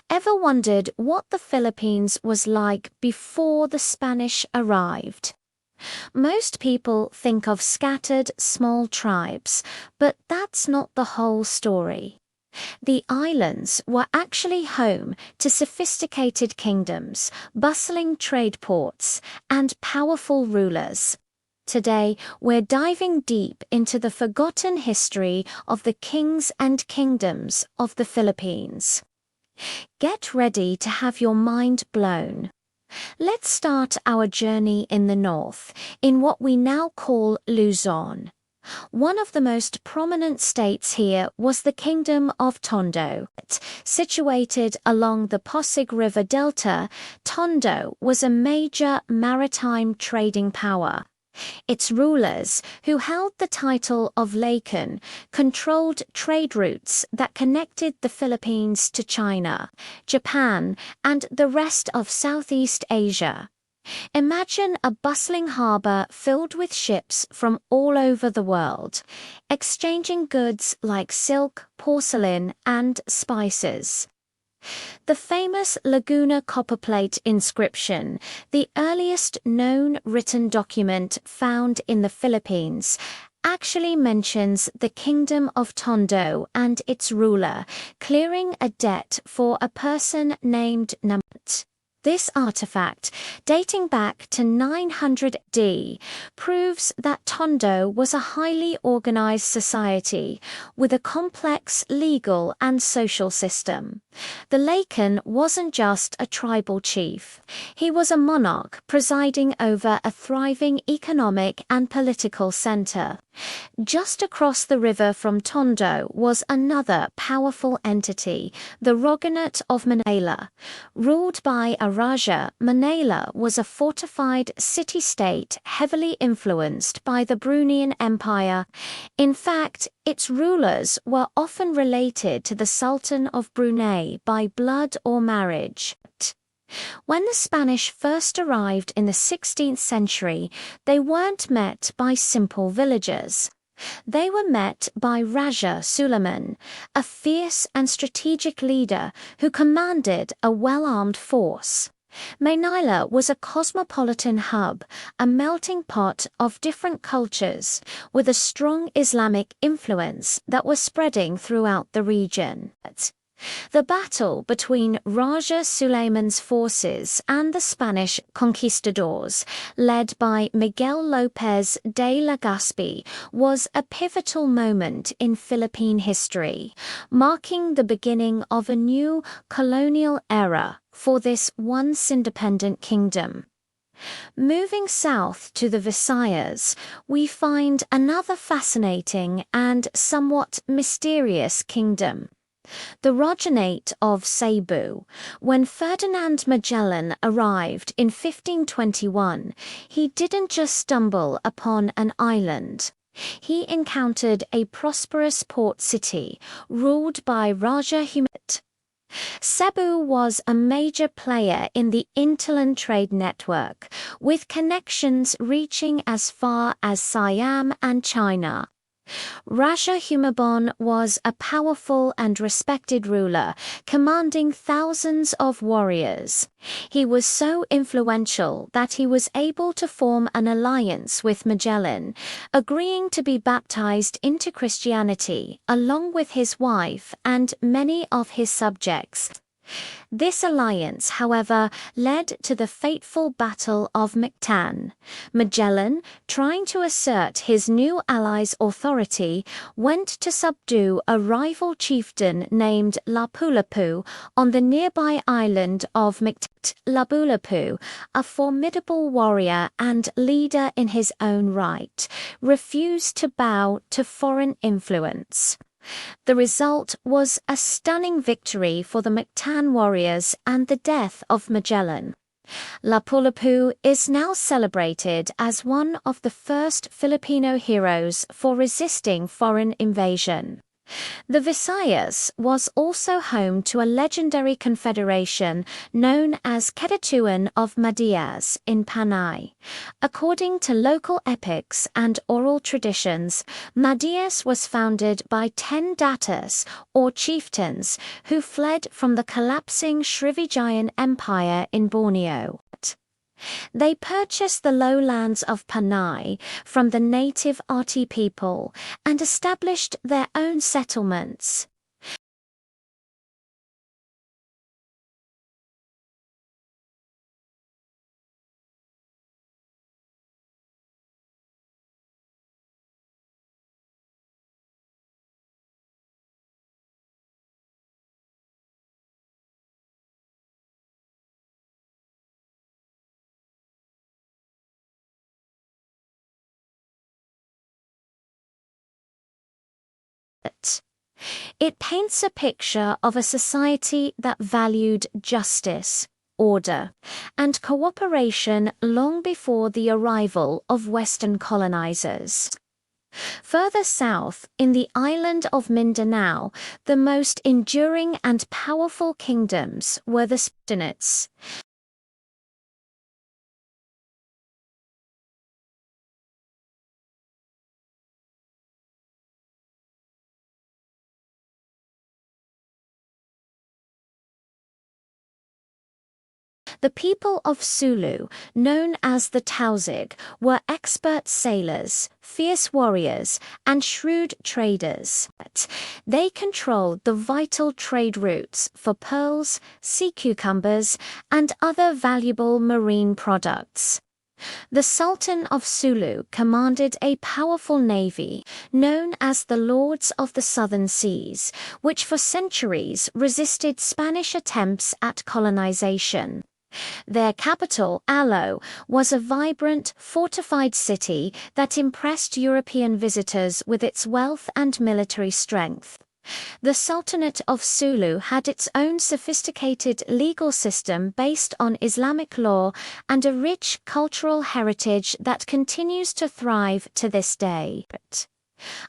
Ever wondered what the Philippines was like before the Spanish arrived? Most people think of scattered small tribes, but that's not the whole story. The islands were actually home to sophisticated kingdoms, bustling trade ports, and powerful rulers. Today, we're diving deep into the forgotten history of the kings and kingdoms of the Philippines. Get ready to have your mind blown. Let's start our journey in the north, in what we now call Luzon. One of the most prominent states here was the Kingdom of Tondo. Situated along the Pasig River Delta, Tondo was a major maritime trading power. Its rulers, who held the title of Lakan, controlled trade routes that connected the Philippines to China, Japan, and the rest of Southeast Asia. Imagine a bustling harbor filled with ships from all over the world, exchanging goods like silk, porcelain, and spices. The famous Laguna copperplate inscription, the earliest known written document found in the Philippines, actually mentions the Kingdom of Tondo and its ruler clearing a debt for a person named Namat. This artifact, dating back to 900 AD, proves that Tondo was a highly organized society with a complex legal and social system. The Lakan wasn't just a tribal chief. He was a monarch presiding over a thriving economic and political center. Just across the river from Tondo was another powerful entity, the Roganate of Manila. Ruled by a Raja, Manila was a fortified city-state heavily influenced by the Bruneian Empire. In fact, its rulers were often related to the Sultan of Brunei by blood or marriage. When the Spanish first arrived in the 16th century, they weren't met by simple villagers. They were met by Raja Suleiman, a fierce and strategic leader who commanded a well-armed force. Manila was a cosmopolitan hub, a melting pot of different cultures, with a strong Islamic influence that was spreading throughout the region. The battle between Raja Suleiman's forces and the Spanish conquistadors, led by Miguel López de Legazpi, was a pivotal moment in Philippine history, marking the beginning of a new colonial era for this once independent kingdom. Moving south to the Visayas, we find another fascinating and somewhat mysterious kingdom. The Roganate of Cebu. When Ferdinand Magellan arrived in 1521, he didn't just stumble upon an island. He encountered a prosperous port city ruled by Raja Humayun. Cebu was a major player in the interland trade network, with connections reaching as far as Siam and China. Raja Humabon was a powerful and respected ruler, commanding thousands of warriors. He was so influential that he was able to form an alliance with Magellan, agreeing to be baptized into Christianity along with his wife and many of his subjects. This alliance, however, led to the fateful Battle of Mactan. Magellan, trying to assert his new ally's authority, went to subdue a rival chieftain named Lapu-Lapu on the nearby island of Mactan. Lapu-Lapu, a formidable warrior and leader in his own right, refused to bow to foreign influence. The result was a stunning victory for the Mactan warriors and the death of Magellan. Lapu-Lapu is now celebrated as one of the first Filipino heroes for resisting foreign invasion. The Visayas was also home to a legendary confederation known as Ketetuan of Madias in Panay. According to local epics and oral traditions, Madias was founded by 10 datus, or chieftains, who fled from the collapsing Srivijayan Empire in Borneo. They purchased the lowlands of Panay from the native Ati people and established their own settlements. It paints a picture of a society that valued justice, order, and cooperation long before the arrival of Western colonizers. Further south, in the island of Mindanao, the most enduring and powerful kingdoms were the Sultanates. The people of Sulu, known as the Tausig, were expert sailors, fierce warriors, and shrewd traders. They controlled the vital trade routes for pearls, sea cucumbers, and other valuable marine products. The Sultan of Sulu commanded a powerful navy, known as the Lords of the Southern Seas, which for centuries resisted Spanish attempts at colonization. Their capital, Alo, was a vibrant, fortified city that impressed European visitors with its wealth and military strength. The Sultanate of Sulu had its own sophisticated legal system based on Islamic law and a rich cultural heritage that continues to thrive to this day.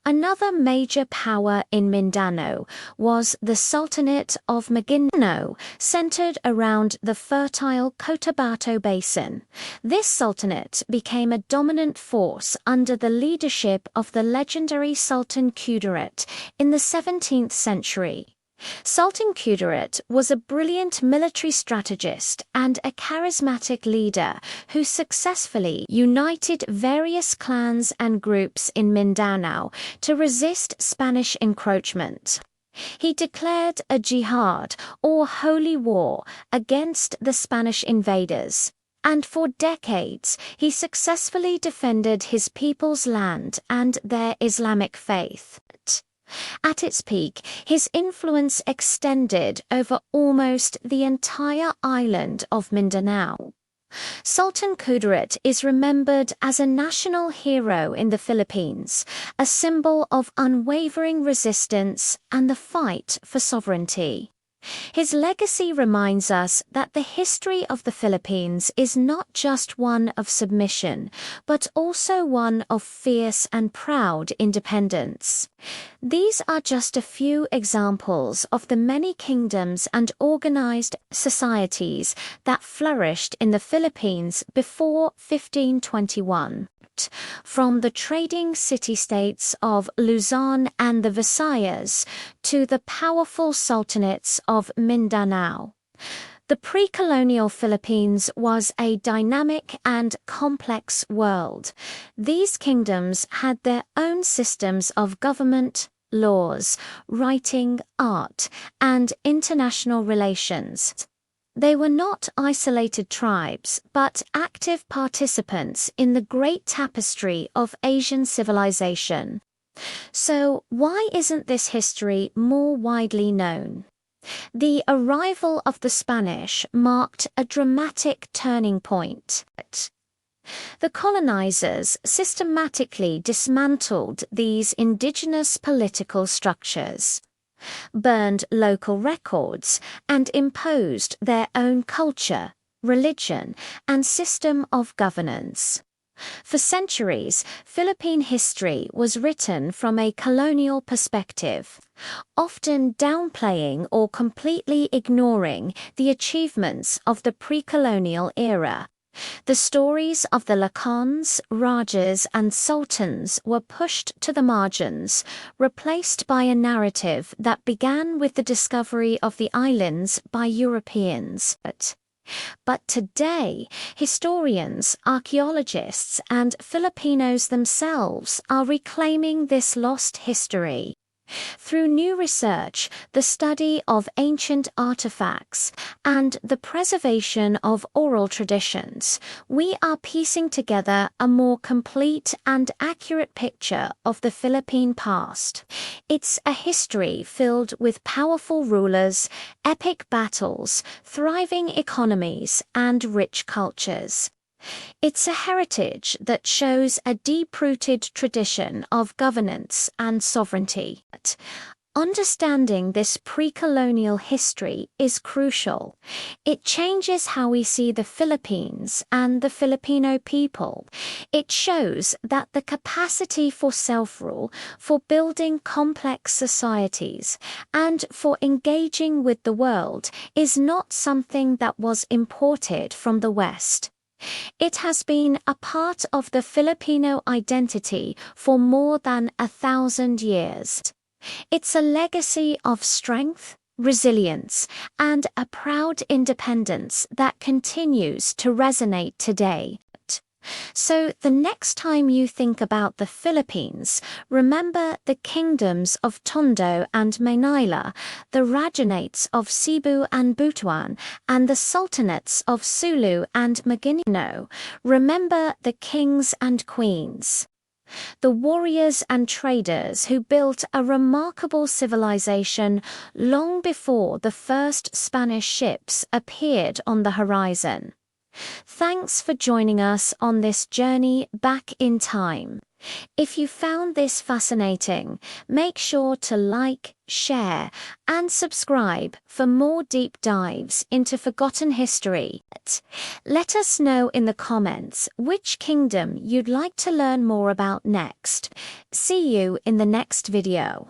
Another major power in Mindanao was the Sultanate of Maguindanao, centered around the fertile Cotabato Basin. This sultanate became a dominant force under the leadership of the legendary Sultan Kudarat in the 17th century. Sultan Kudarat was a brilliant military strategist and a charismatic leader who successfully united various clans and groups in Mindanao to resist Spanish encroachment. He declared a jihad, or holy war, against the Spanish invaders, and for decades he successfully defended his people's land and their Islamic faith. At its peak, his influence extended over almost the entire island of Mindanao. Sultan Kudarat is remembered as a national hero in the Philippines, a symbol of unwavering resistance and the fight for sovereignty. His legacy reminds us that the history of the Philippines is not just one of submission, but also one of fierce and proud independence. These are just a few examples of the many kingdoms and organized societies that flourished in the Philippines before 1521. From the trading city-states of Luzon and the Visayas to the powerful sultanates of Mindanao. The pre-colonial Philippines was a dynamic and complex world. These kingdoms had their own systems of government, laws, writing, art, and international relations. They were not isolated tribes, but active participants in the great tapestry of Asian civilization. So, why isn't this history more widely known? The arrival of the Spanish marked a dramatic turning point. The colonizers systematically dismantled these indigenous political structures, burned local records, and imposed their own culture, religion, and system of governance. For centuries, Philippine history was written from a colonial perspective, often downplaying or completely ignoring the achievements of the pre-colonial era. The stories of the Lacons, Rajas, and Sultans were pushed to the margins, replaced by a narrative that began with the discovery of the islands by Europeans. But today, historians, archaeologists, and Filipinos themselves are reclaiming this lost history. Through new research, the study of ancient artifacts, and the preservation of oral traditions, we are piecing together a more complete and accurate picture of the Philippine past. It's a history filled with powerful rulers, epic battles, thriving economies, and rich cultures. It's a heritage that shows a deep-rooted tradition of governance and sovereignty. Understanding this pre-colonial history is crucial. It changes how we see the Philippines and the Filipino people. It shows that the capacity for self-rule, for building complex societies, and for engaging with the world is not something that was imported from the West. It has been a part of the Filipino identity for more than 1,000 years. It's a legacy of strength, resilience, and a proud independence that continues to resonate today. So the next time you think about the Philippines, remember the kingdoms of Tondo and Manila, the Rajanates of Cebu and Butuan, and the sultanates of Sulu and Maguindanao. Remember the kings and queens, the warriors and traders who built a remarkable civilization long before the first Spanish ships appeared on the horizon. Thanks for joining us on this journey back in time. If you found this fascinating, make sure to like, share, and subscribe for more deep dives into forgotten history. Let us know in the comments which kingdom you'd like to learn more about next. See you in the next video.